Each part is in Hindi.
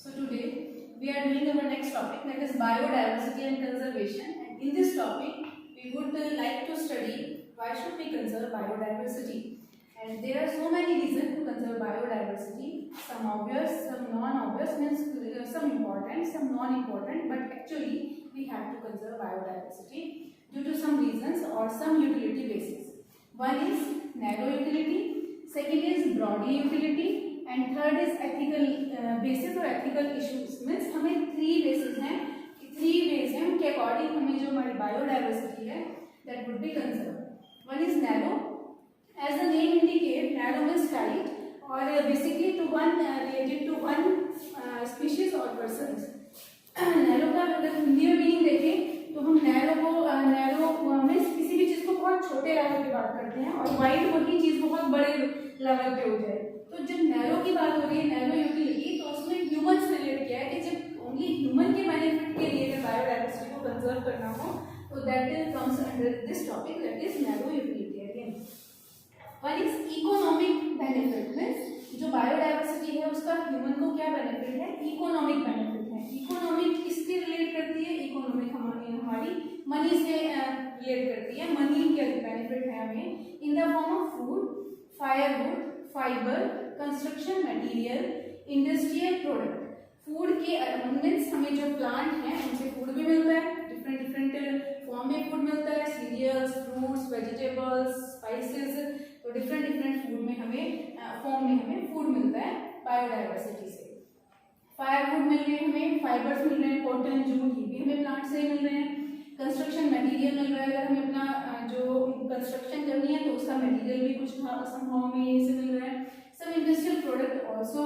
So today we are doing our next topic, that is biodiversity and conservation. And in this topic we would like to study why should we conserve biodiversity. And there are so many reasons to conserve biodiversity. Some obvious, some non-obvious, means some important, some non-important. But actually we have to conserve biodiversity due to some reasons or some utility basis. One is narrow utility, second is broadly utility, and third is ethical basis और एथिकल इश्यूज. मीन्स हमें थ्री बेसिस हैं, थ्री वेज हैं उनके अकॉर्डिंग हमें जो हमारी बायोडाइवर्सिटी है that would be conserve. One is narrow, as the name indicate narrow means tight और basically to one related to one species और पर्सन्स. नैरो का अगर हिंदी में मीनिंग देखें तो हम नैरो मीन्स किसी भी चीज को बहुत छोटे लेवल पे बात करते हैं और वाइड वही चीज बहुत बड़े लेवल पे हो जाए. तो जब नैरो की बात हो रही है, नैरो यूटिलिटी, तो उसमें ह्यूमन से रिलेट किया है कि जब ओनली ह्यूमन के बेनिफिट के लिए अगर बायोडाइवर्सिटी को कंजर्व करना हो तो that comes under this topic, that is narrow utility. Again one is economic benefit. Means जो बायोडाइवर्सिटी है उसका ह्यूमन को क्या बेनिफिट है, इकोनॉमिक बेनिफिट है. इकोनॉमिक किससे रिलेट करती है, इकोनॉमिक हमारी मनी से रिलेट करती है. मनी के बेनिफिट है हमें इन the form of food, firewood, fibre, construction material, industrial product. Food के मीन्स हमें जो प्लांट हैं उनसे फूड भी मिलता है, डिफरेंट फॉर्म में फूड मिलता है, सीरियल्स, फ्रूट्स, वेजिटेबल्स, स्पाइसेस. तो डिफरेंट फूड में हमें फॉर्म में हमें फूड मिलता है बायोडाइवर्सिटी से. फायरवुड मिल रहे हैं हमें, फाइबर्स मिल रहे हैं, कॉटन, जूट, ये भी हमें प्लांट से ही मिल रहे हैं. कंस्ट्रक्शन मटेरियल मिल रहा है, अगर हमें अपना जो कंस्ट्रक्शन करनी है तो उसका मटेरियल भी कुछ संभव में ये से मिल रहा है. Some industrial product also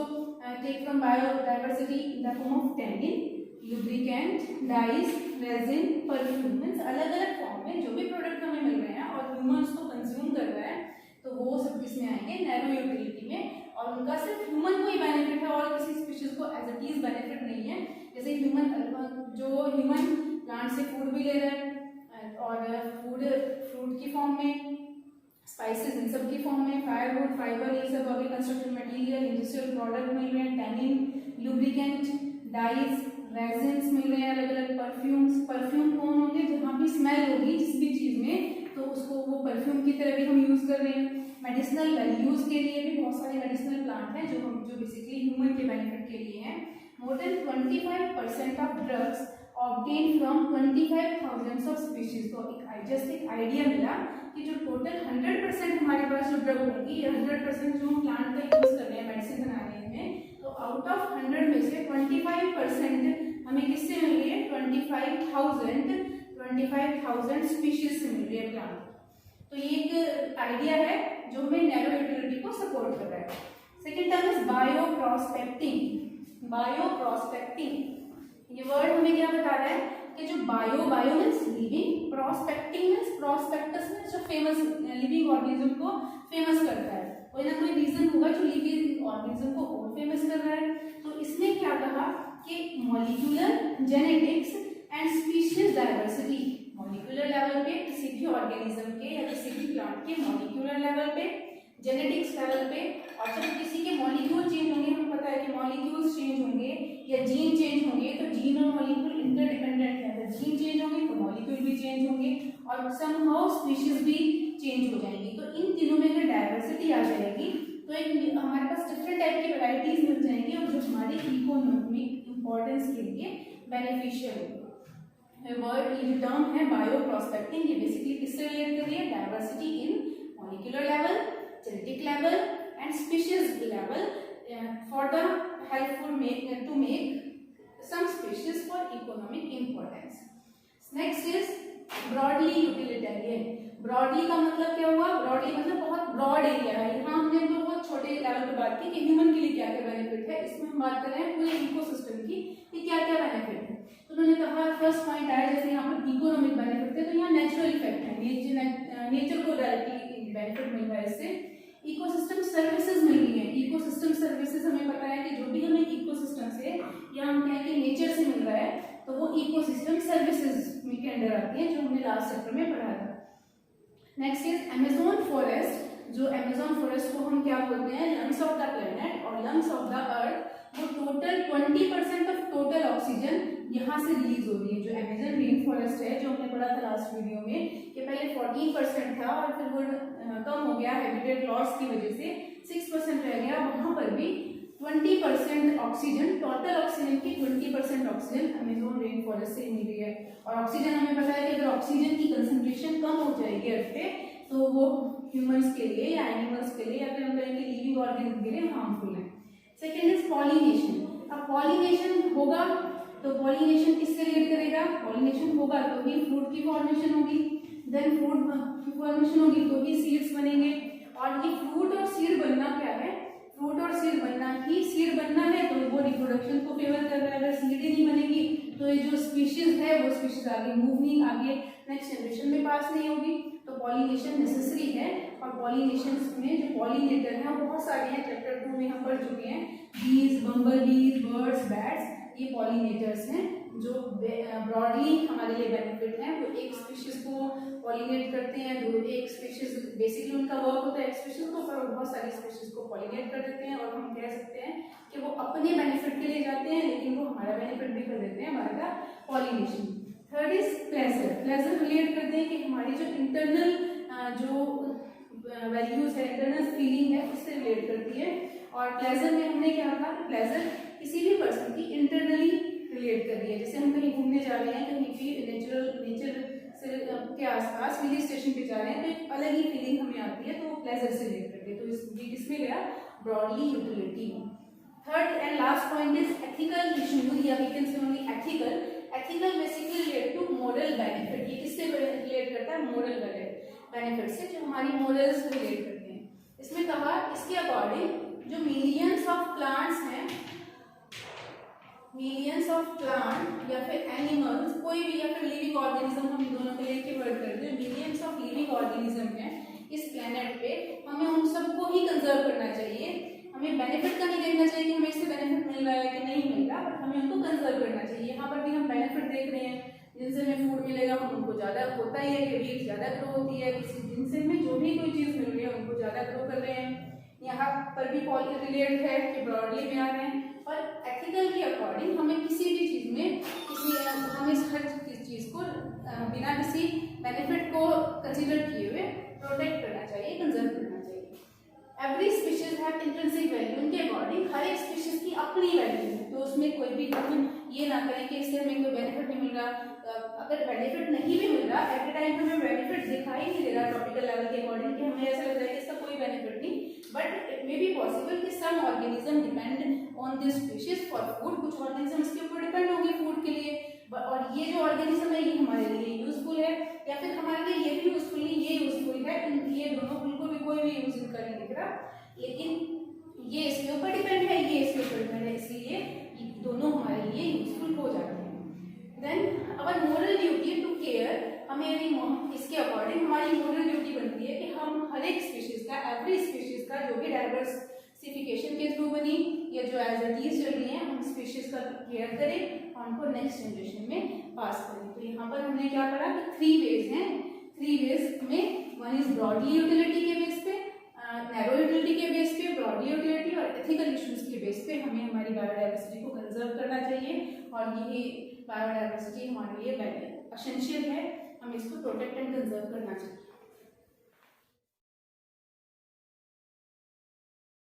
take from biodiversity in the form of tannin, lubricant, dyes, resin, perfume. Means अलग अलग फॉर्म में जो भी प्रोडक्ट हमें मिल रहे हैं और ह्यूमन उसको कंज्यूम कर रहा है तो वो सब किसमें आएंगे, नैरो यूटिलिटी में. और उनका सिर्फ ह्यूमन को ही बेनिफिट है और किसी स्पीशीज को एज इट इज बेनिफिट नहीं है. जैसे ह्यूमन प्लांट से फूड भी ले रहा है और फूड फ्रूट की फॉर्म में, स्पाइसेस इन सब की फॉर्म में, फायरवुड, फाइबर, ये सब अभी कंस्ट्रक्शन मटेरियल, इंडस्ट्रियल प्रोडक्ट मिल रहे हैं, टैनिन, लुब्रिकेंट, डाइज, रेजिन्स मिल रहे हैं, अलग अलग परफ्यूम्स. परफ्यूम कौन होंगे, जहाँ भी स्मेल होगी जिस भी चीज में तो उसको वो परफ्यूम की तरह भी हम यूज कर रहे हैं. मेडिसिनल वैल्यूज के लिए भी बहुत सारे मेडिसिनल प्लांट हैं जो बेसिकली ह्यूमन के बेनिफिट के लिए हैं. More than 25% of drugs obtained from 25,000 of species. तो एक आइडिया मिला कि जो टोटल 100% हमारे पास जो ड्रग होगी, 100% जो हम प्लांट का यूज कर रहे हैं मेडिसिन बनाने में, तो आउट ऑफ 100 में से 25% हमें किससे मिल रही है, 25,000 स्पीशीज से मिल रही है प्लांट. तो ये एक आइडिया है जो हमें नैरो यूटिलिटी को सपोर्ट कर रहा है. Second term is bio prospecting. Bio prospecting ये वर्ड हमें क्या बता रहा है कि जो bio means living, prospecting means prospectus means जो फेमस लिविंग ऑर्गेनिज्म को फेमस करता है. कोई ना कोई रीजन होगा जो लिविंग ऑर्गेनिज्म को और फेमस कर रहा है. तो इसने क्या कहा कि molecular genetics and species diversity. Molecular level पे किसी भी ऑर्गेनिज्म के या किसी भी प्लांट के मॉलिक्यूलर लेवल पे, जेनेटिक्स लेवल पे, और जब किसी के मॉलिक्यूल चेंज होंगे, हमें पता है कि मॉलिक्यूल्स चेंज होंगे या जीन चेंज होंगे, तो जीन और मॉलिक्यूल इंटरडिपेंडेंट है. अगर जीन चेंज होंगे तो मॉलिक्यूल भी चेंज होंगे और समहाउ स्पीशीज भी चेंज हो जाएंगी. तो इन तीनों में अगर डाइवर्सिटी आ जाएगी तो एक हमारे पास डिफरेंट टाइप की वैरायटीज मिल जाएंगी और जो हमारी इकोनॉमिक इंपॉर्टेंस के लिए बेनिफिशियल होगी. वर्ड ये जो टर्म है बायो प्रोस्पेक्टिंग, ये बेसिकली किससे रिलेट कर रही है, diversity in molecular level, genetic level and species level for the helpful to make some species for economic importance. Next is broadly utilitarian. broadly का मतलब क्या हुआ, broadly मतलब बहुत broad area है. यहाँ हमने तो बहुत छोटे लेवल पे बात की कि ह्यूमन के लिए क्या क्या बेनिफिट है. इसमें हम बात कर रहे हैं पूरे इकोसिस्टम की कि क्या क्या बेनिफिट है. तो उन्होंने कहा फर्स्ट पॉइंट आया जैसे यहाँ पर इकोनॉमिक बेनिफिट थे, तो यहाँ नेचुरल इफेक्ट है, नेचर को डायरेक्टली बेनिफिट मिल रहा है इससे. इकोसिस्टम सर्विसेज मिल रही है. इकोसिस्टम सर्विसेज हमें पता है कि जो भी हमें इकोसिस्टम से या हम कहें कि नेचर से मिल रहा है तो वो इकोसिस्टम सर्विसेज के अंडर आती है, जो हमने लास्ट चैप्टर में पढ़ा था. Next is Amazon forest. जो अमेज़न फॉरेस्ट को हम क्या बोलते हैं, लंग्स ऑफ द प्लेनेट और लंग्स ऑफ द अर्थ. वो टोटल 20% ऑफ टोटल ऑक्सीजन यहाँ से रिलीज हो रही है। जो अमेजन रेन फॉरेस्ट है, जो हमने पढ़ा था लास्ट वीडियो में कि पहले 14% था और फिर वो कम हो गया हैबिटेट लॉस की वजह से, 6% रह गया। वहाँ पर भी 20% ऑक्सीजन, टोटल ऑक्सीजन की 20% ऑक्सीजन अमेजोन रेन फॉरेस्ट से मिल रही है। और ऑक्सीजन हमें पता है कि अगर ऑक्सीजन की कंसंट्रेशन कम हो जाएगी अर्थ पे तो वो ह्यूमंस के लिए या एनिमल्स के लिए या फिर हम कहेंगे लिविंग ऑर्गेनिज्म के लिए हार्मफुल है। Second is pollination. अब पॉलिनेशन होगा तो पॉलिनेशन किससे रिलेट करेगा? पॉलिनेशन होगा तो ही फ्रूट की फॉर्मेशन होगी, देन फ्रूट की फॉर्मेशन होगी तो ही सीड्स बनेंगे। और ये फ्रूट और सीड बनना क्या है? फ्रूट और सीड बनना ही, सीड बनना है तो वो रिप्रोडक्शन को फेवर कर रहा है। अगर सीड ही नहीं बनेगी तो ये जो स्पीशीज है वो स्पीशीज आगे मूव नहीं, आगे नेक्स्ट जनरेशन में पास नहीं होगी। तो पॉलिनेशन नेसेसरी है। और पॉलिनेशन में जो पॉलिनेटर हैं बहुत सारे हैं, चैप्टर 2 में हम पढ़ चुके हैं। बीज, बम्बल बीज, बर्ड्स, बैट्स, ये पॉलिनेटर्स हैं जो ब्रॉडली हमारे लिए बेनिफिट हैं। वो एक स्पीशीज को पॉलिनेट करते हैं, दो एक स्पीशीज बेसिकली उनका वर्क होता है एक स्पीशीज को, पर बहुत सारी स्पीशीज को पॉलिनेट कर देते हैं। और हम कह सकते हैं कि वो अपने बेनिफिट के लिए जाते हैं लेकिन वो हमारा बेनिफिट भी कर देते हैं, हमारा pollination. Third is pleasure. Pleasure relate करते हैं कि हमारी जो इंटरनल जो वैल्यूज है, इंटरनल फीलिंग है, उससे रिलेट करती है। और प्लेजर में हमने क्या कहा? प्लेजर किसी भी पर्सन की इंटरनली रिलेट कर रही है। जैसे हम कहीं घूमने जा रहे हैं, कहीं भी नेचर के आसपास हिल स्टेशन पे जा रहे हैं तो एक अलग ही फीलिंग हमें आती है, तो वो प्लेजर से रिलेट करती है। तो ये किसमें गया? ब्रॉडली यूटिलिटी में। Third and last point is ethical issues या we can say only ethical. Ethical basically relate to moral benefit. ये किससे रिलेट करता है? मोरल बेनिफिट से, जो हमारी मोरल्स रिलेट करते हैं। इसमें कहा इसके अकॉर्डिंग जो मिलियंस ऑफ प्लांट्स हैं, मिलियंस ऑफ प्लांट या फिर एनिमल्स, कोई भी या फिर लिविंग ऑर्गेनिज्म, हम दोनों के लिए एक ही वर्ड करते हैं, मिलियंस ऑफ लिविंग ऑर्गेनिज्म है इस प्लेनेट पे, हमें उन सबको ही कंजर्व करना चाहिए। हमें बेनिफिट का नहीं देखना चाहिए कि हमें इससे बेनिफिट मिल रहा है कि नहीं मिल रहा, बट हमें उनको कंजर्व करना चाहिए। यहाँ पर भी हम बेनिफिट देख रहे हैं, जिनसे हमें फूड मिलेगा उनको ज़्यादा होता ही है कि वीट ज़्यादा ग्रो होती है, किसी जिनसे हमें जो भी कोई चीज़ मिल रही है उनको ज़्यादा ग्रो कर रहे हैं। यहाँ पर भी रिलेट है कि ब्रॉडली में आ रहे हैं। और एथिकल के अकॉर्डिंग हमें किसी भी चीज़ में हमें हर चीज़ को बिना किसी बेनिफिट को कंसीडर किए हुए प्रोटेक्ट करना चाहिए, कंजर्व करना चाहिए। Every species have intrinsic value. उनके अकॉर्डिंग हर एक स्पीशीज की अपनी वैल्यू है, तो उसमें कोई भी हम ये ना करें कि इससे हमें कोई बेनिफिट नहीं मिल रहा। अगर बेनिफिट नहीं भी मिल रहा, एट ए टाइम हमें बेनिफिट दिखाई नहीं दे रहा टॉपिकल लेवल के अकॉर्डिंग, कि हमें ऐसा लग रहा है कि इसका कोई बेनिफिट नहीं, but it may be possible कि some organism depend on this species for food. कुछ ऑर्गेनिज्म इसके ऊपर डिपेंड होंगे फूड के लिए, और ये जो ऑर्गेनिज्म है ये हमारे लिए यूजफुल है, या फिर हमारे लिए ये भी यूजफुल नहीं, ये यूजफुल है। ये दोनों बिल्कुल भी कोई भी यूज इनका नहीं दिख रहा, लेकिन ये इसके ऊपर डिपेंड है, ये इसके ऊपर डिपेंड है, इसलिए दोनों हमारे लिए यूजफुल हो जाते हैं। Then our moral duty to care, हमें इसके अकॉर्डिंग हमारी मोरल ड्यूटी बनती है कि हम हर एक स्पीशीज का, एवरी स्पीशीज का, जो भी डाइवर्सिफिकेशन के थ्रू बनी या जो एज अ टीज चल रही है, हम स्पीशीज का केयर करें और उनको नेक्स्ट जनरेशन में पास करें। तो यहाँ पर हमने क्या पढ़ा कि 3 वेज हैं। 3 वेज में वन इज ब्रॉडली यूटिलिटी के बेस पे, नैरो यूटिलिटी के बेस पे, ब्रॉडली यूटिलिटी और एथिकल इश्यूज के बेस पे हमें हमारी बायोडाइवर्सिटी को कंजर्व करना चाहिए। और ये बायोडाइवर्सिटी हमारे लिए एसेंशियल है, हमें इसको प्रोटेक्ट एंड कंजर्व करना चाहिए।